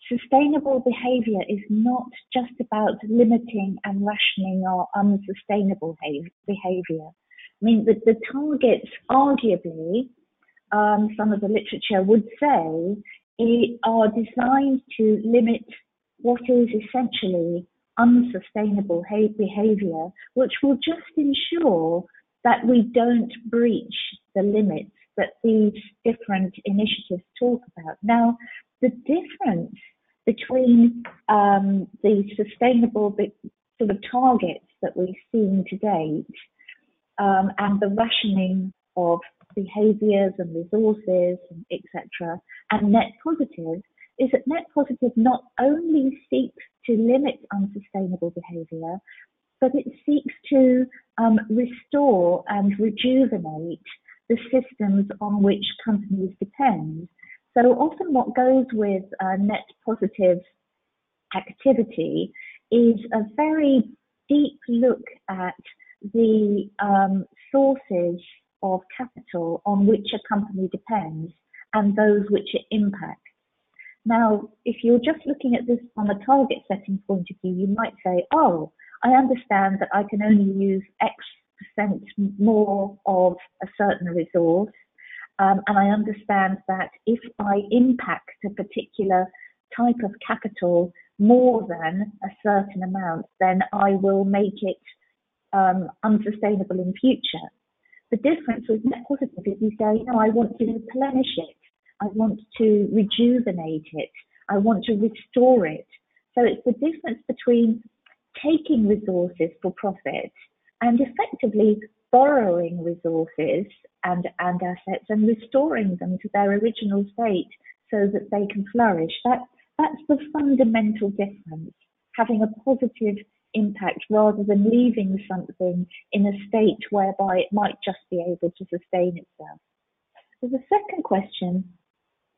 sustainable behaviour is not just about limiting and rationing our unsustainable behaviour. I mean, the targets, arguably, some of the literature would say, are designed to limit what is essentially unsustainable behaviour, which will just ensure that we don't breach the limits that these different initiatives talk about. Now, the difference between the sustainable sort of targets that we've seen to date and the rationing of behaviours and resources, etc., and net positive is that net positive not only seeks to limit unsustainable behaviour, but it seeks to restore and rejuvenate the systems on which companies depend. So often what goes with net positive activity is a very deep look at the sources of capital on which a company depends and those which it impacts. Now, if you're just looking at this from a target setting point of view, you might say, oh, I understand that I can only use X% more of a certain resource, and I understand that if I impact a particular type of capital more than a certain amount, then I will make it unsustainable in future. The difference with net positive is you say, no, I want to replenish it. I want to rejuvenate it. I want to restore it. So it's the difference between taking resources for profit and effectively borrowing resources and assets and restoring them to their original state so that they can flourish. That's the fundamental difference, having a positive impact rather than leaving something in a state whereby it might just be able to sustain itself. So the second question,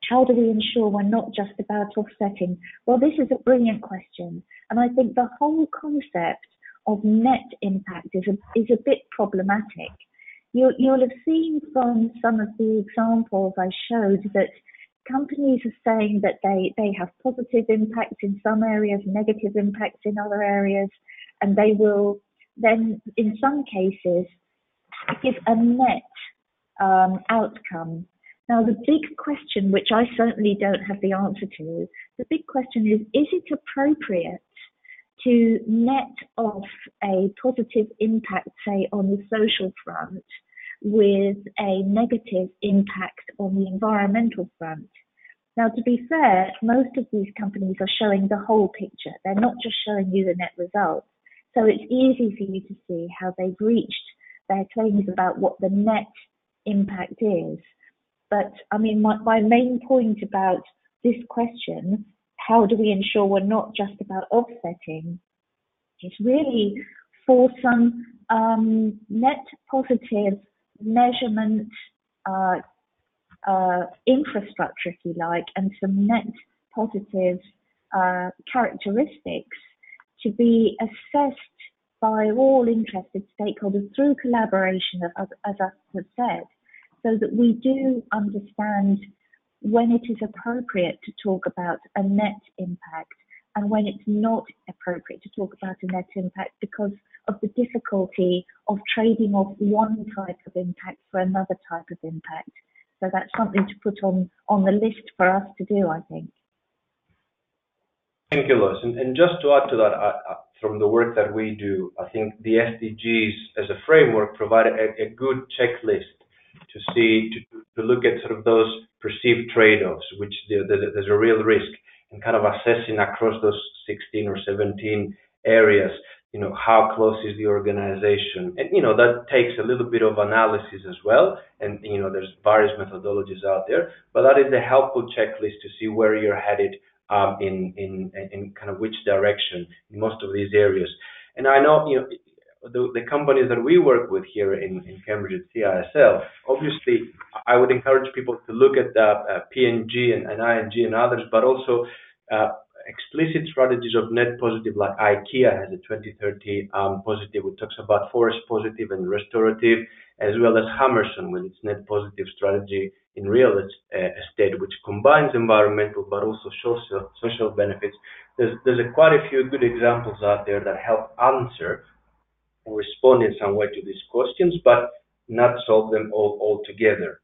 how do we ensure we're not just about offsetting? Well, this is a brilliant question. And I think the whole concept of net impact is a bit problematic. You'll have seen from some of the examples I showed that companies are saying that they have positive impacts in some areas, negative impacts in other areas, and they will then, in some cases, give a net outcome. Now, the big question, which I certainly don't have the answer to, the big question is it appropriate to net off a positive impact, say, on the social front, with a negative impact on the environmental front? Now, to be fair, most of these companies are showing the whole picture. They're not just showing you the net results. So it's easy for you to see how they've reached their claims about what the net impact is. But I mean, my main point about this question, how do we ensure we're not just about offsetting, is really for some net positive measurement infrastructure, if you like, and some net positive characteristics to be assessed by all interested stakeholders through collaboration, as I have said, so that we do understand when it is appropriate to talk about a net impact and when it's not appropriate to talk about a net impact because of the difficulty of trading off one type of impact for another type of impact. So that's something to put on the list for us to do, I think. Thank you, Lois. And just to add to that, from the work that we do, I think the SDGs as a framework provide a good checklist to look at sort of those perceived trade-offs, which there's a real risk, and kind of assessing across those 16 or 17 areas, how close is the organization, and that takes a little bit of analysis as well, and there's various methodologies out there, but that is a helpful checklist to see where you're headed in kind of which direction in most of these areas. And I know the companies that we work with here in Cambridge at CISL, obviously I would encourage people to look at P&G and ING and others, but also explicit strategies of net positive, like IKEA has a 2030 positive, which talks about forest positive and restorative, as well as Hammerson with its net positive strategy in real estate, which combines environmental but also social benefits. There's quite a few good examples out there that help answer or respond in some way to these questions, but not solve them all together.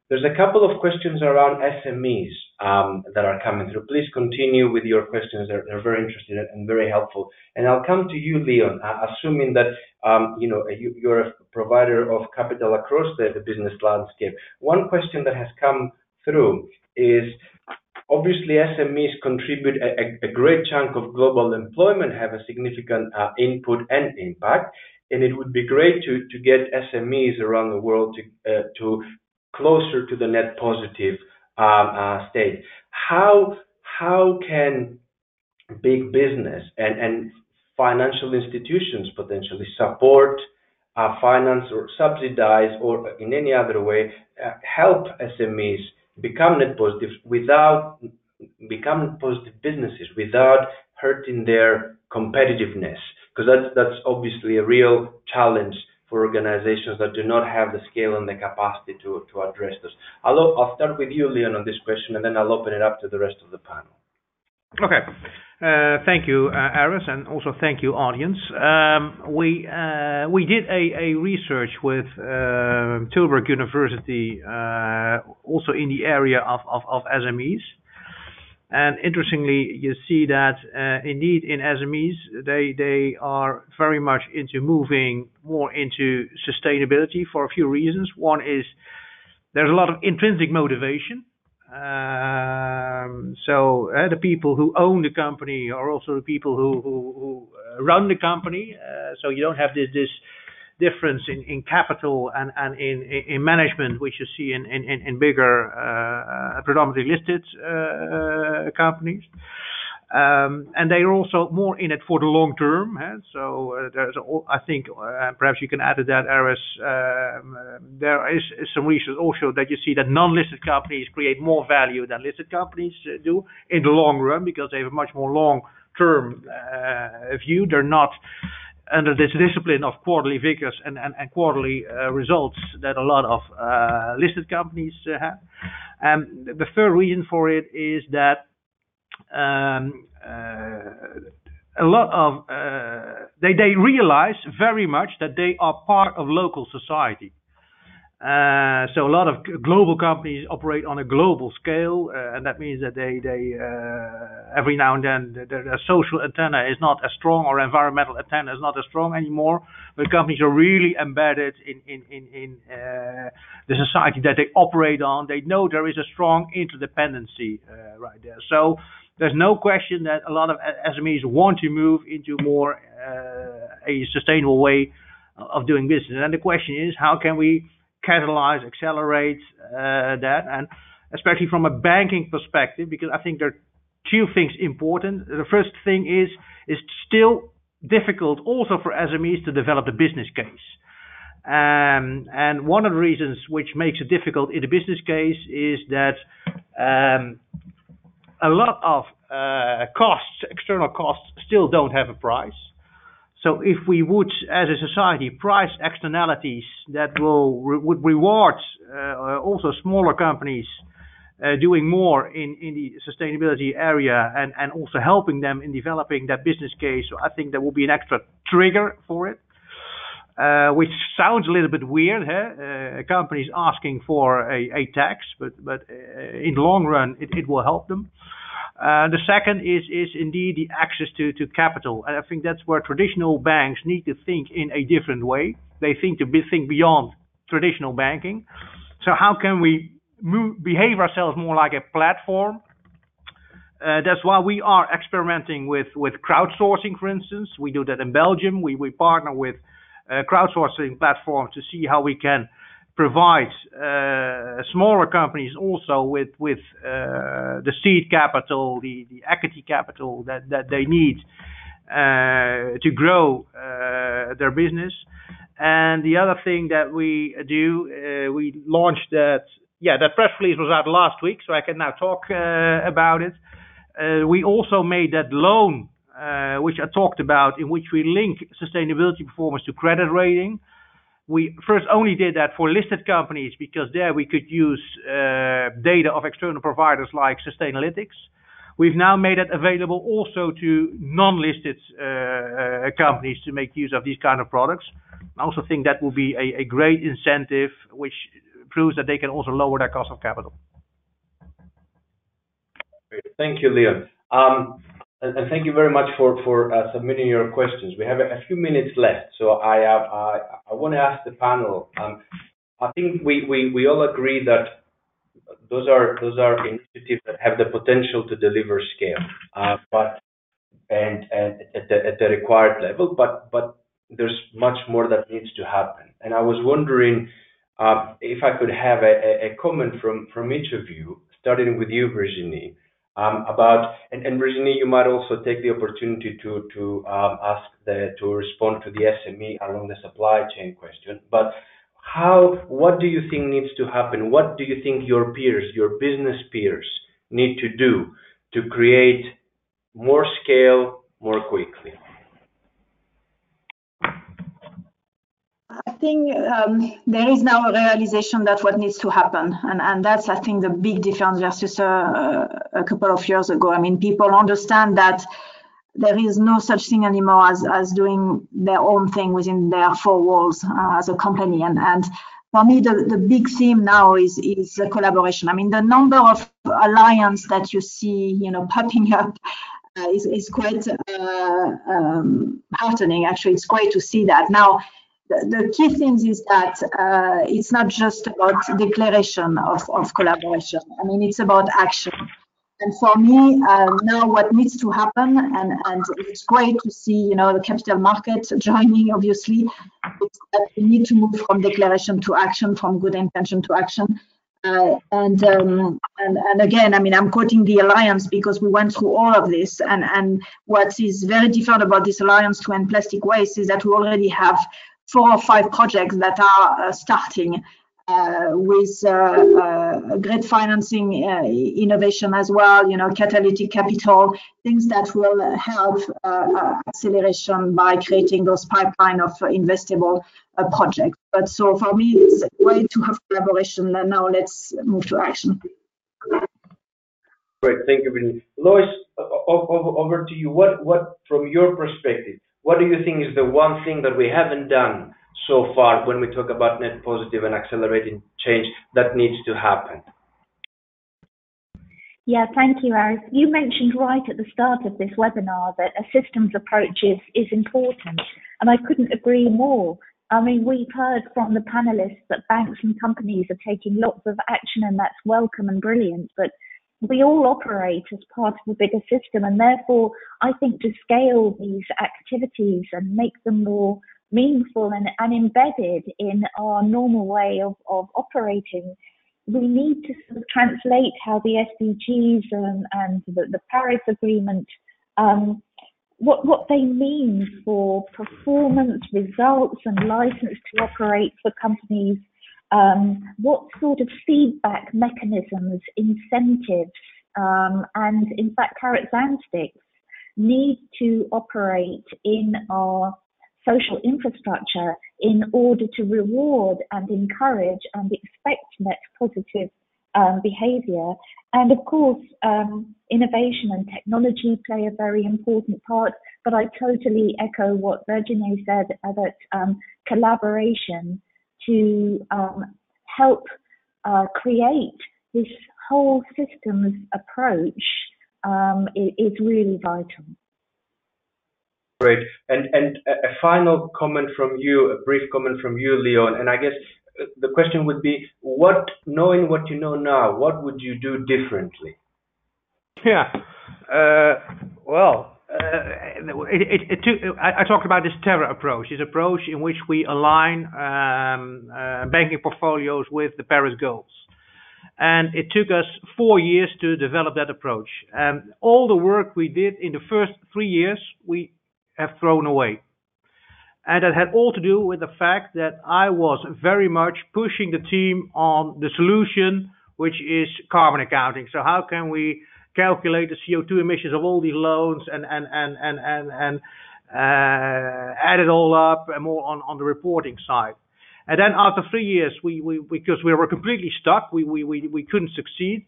There's a couple of questions around SMEs that are coming through. Please continue with your questions. They're very interesting and very helpful. And I'll come to you, Leon, assuming that you're a provider of capital across the business landscape. One question that has come through is, obviously, SMEs contribute a great chunk of global employment, have a significant input and impact, and it would be great to get SMEs around the world to closer to the net positive state. How can big business and financial institutions potentially support, finance or subsidize, or in any other way help SMEs become net positive without becoming positive businesses without hurting their competitiveness? Because that's obviously a real challenge for organizations that do not have the scale and the capacity to address this. I'll start with you, Leon, on this question, and then I'll open it up to the rest of the panel. Okay. Thank you, Aris, and also thank you, audience. We did a research with Tilburg University, also in the area of SMEs. And interestingly, you see that indeed in SMEs, they are very much into moving more into sustainability for a few reasons. One is there's a lot of intrinsic motivation. So the people who own the company are also the people who run the company. So you don't have this difference in capital and in management, which you see in bigger, predominantly listed companies. And they are also more in it for the long term. So I think perhaps you can add to that, Aris. There is some research also that you see that non-listed companies create more value than listed companies do in the long run, because they have a much more long-term view. They're not under this discipline of quarterly figures and quarterly results that a lot of listed companies have. The third reason for it is that a lot of they realize very much that they are part of local society. So a lot of global companies operate on a global scale, and that means that they every now and then their social antenna is not as strong, or environmental antenna is not as strong anymore. But companies are really embedded in the society that they operate on. They know there is a strong interdependency right there. So there's no question that a lot of SMEs want to move into more a sustainable way of doing business. And the question is, how can we catalyze, accelerate that? And especially from a banking perspective, because I think there are two things important. The first thing is still difficult also for SMEs to develop a business case. And one of the reasons which makes it difficult in the business case is that a lot of costs, external costs, still don't have a price. So if we would, as a society, price externalities that would reward also smaller companies doing more in the sustainability area and also helping them in developing that business case, so I think there will be an extra trigger for it, which sounds a little bit weird, companies asking for a tax, but in the long run, it will help them. The second is indeed the access to capital. And I think that's where traditional banks need to think in a different way. They think beyond traditional banking. So how can we behave ourselves more like a platform? That's why we are experimenting with crowdsourcing, for instance. We do that in Belgium. We partner with crowdsourcing platforms to see how we can provide smaller companies also with the seed capital, the equity capital that they need to grow their business. And the other thing that we do, we launched that press release was out last week, so I can now talk about it. We also made that loan, which I talked about, in which we link sustainability performance to credit rating. We first only did that for listed companies because there we could use data of external providers like Sustainalytics. We've now made it available also to non-listed companies to make use of these kind of products. I also think that will be a great incentive, which proves that they can also lower their cost of capital. Great. Thank you, Leon. And thank you very much for submitting your questions. We have a few minutes left, so I want to ask the panel. I think we all agree that those are initiatives that have the potential to deliver scale, but at the required level, but there's much more that needs to happen. And I was wondering if I could have a comment from each of you, starting with you, Virginie, about and Virginie, you might also take the opportunity to to respond to the SME along the supply chain question. But what do you think needs to happen? What do you think your peers, your business peers, need to do to create more scale more quickly? I think there is now a realization that what needs to happen, and that's, I think, the big difference versus a couple of years ago. I mean, people understand that there is no such thing anymore as doing their own thing within their four walls as a company. And for me, the big theme now is the collaboration. I mean, the number of alliances that you see, popping up is quite heartening. Actually, it's great to see that. Now, the key thing is that it's not just about declaration of collaboration. I mean, it's about action. And for me, now what needs to happen, and it's great to see, the capital market joining, obviously, is that we need to move from declaration to action, from good intention to action. And again, I mean, I'm quoting the alliance because we went through all of this. And what is very different about this alliance to end plastic waste is that we already have 4 or 5 projects that are starting with great financing, innovation as well, catalytic capital, things that will help acceleration by creating those pipeline of investable projects. But so for me, it's a way to have collaboration. And now let's move to action. Great, thank you, Virginie. Lois, over to you. What, from your perspective, what do you think is the one thing that we haven't done so far when we talk about net positive and accelerating change that needs to happen? Yeah, thank you, Aris. You mentioned right at the start of this webinar that a systems approach is important, and I couldn't agree more. I mean, we've heard from the panelists that banks and companies are taking lots of action, and that's welcome and brilliant, but we all operate as part of a bigger system, and therefore I think to scale these activities and make them more meaningful and embedded in our normal way of operating, we need to sort of translate how the SDGs and the Paris Agreement, what they mean for performance, results, and license to operate for companies. What sort of feedback mechanisms, incentives, and in fact carrots and sticks need to operate in our social infrastructure in order to reward and encourage and expect net positive behavior. And of course, innovation and technology play a very important part, but I totally echo what Virginie said, that collaboration to help create this whole systems approach is really vital. Great. And a final comment from you, a brief comment from you, Leon. And I guess the question would be, knowing what you know now, what would you do differently? Yeah. I talked about this Terra approach, this approach in which we align banking portfolios with the Paris goals. And it took us 4 years to develop that approach. And all the work we did in the first 3 years, we have thrown away. And that had all to do with the fact that I was very much pushing the team on the solution, which is carbon accounting. So how can we calculate the CO2 emissions of all these loans and add it all up and more on the reporting side. And then after 3 years, because we were completely stuck, we couldn't succeed.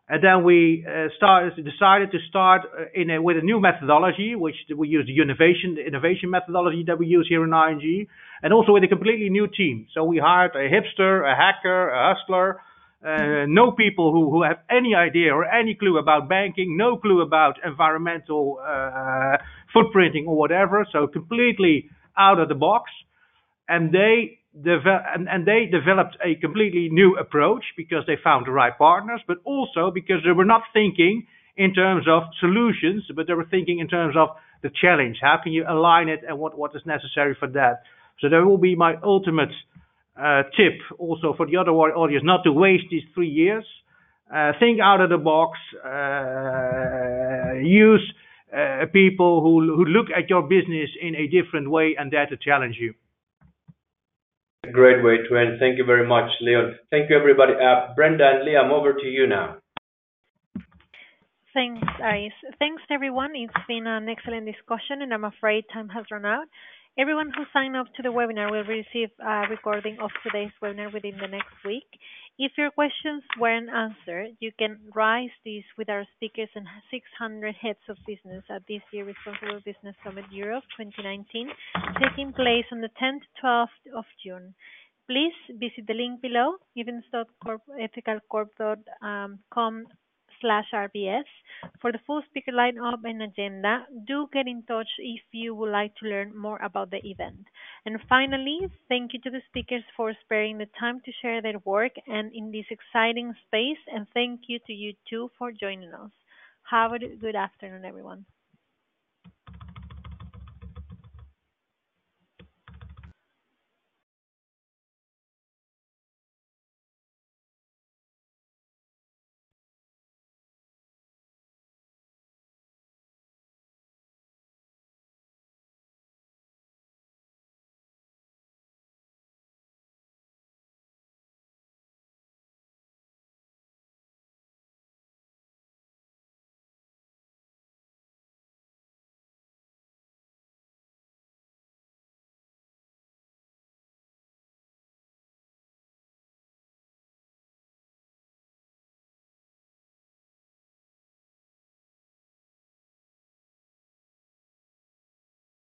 And then we decided to start with a new methodology, which we use the innovation methodology that we use here in ING, and also with a completely new team. So we hired a hipster, a hacker, a hustler, no people who have any idea or any clue about banking, no clue about environmental footprinting or whatever. So completely out of the box, and they developed a completely new approach because they found the right partners, but also because they were not thinking in terms of solutions, but they were thinking in terms of the challenge. How can you align it, and what is necessary for that? So that will be my ultimate tip also for the other audience, not to waste these 3 years. Think out of the box. Use people who look at your business in a different way and dare to challenge you. A great way to end. Thank you very much, Leon. Thank you, everybody. Brenda and Liam, over to you now. Thanks, Aris. Thanks, everyone. It's been an excellent discussion, and I'm afraid time has run out. Everyone who signed up to the webinar will receive a recording of today's webinar within the next week. If your questions weren't answered, you can raise these with our speakers and 600 heads of business at this year's Responsible Business Summit Europe 2019, taking place on the 10th to 12th of June. Please visit the link below, events.ethicalcorp.com/RBS for the full speaker lineup and agenda. Do get in touch if you would like to learn more about the event. And finally, thank you to the speakers for sparing the time to share their work and in this exciting space. And thank you to you too for joining us. Have a good afternoon, everyone.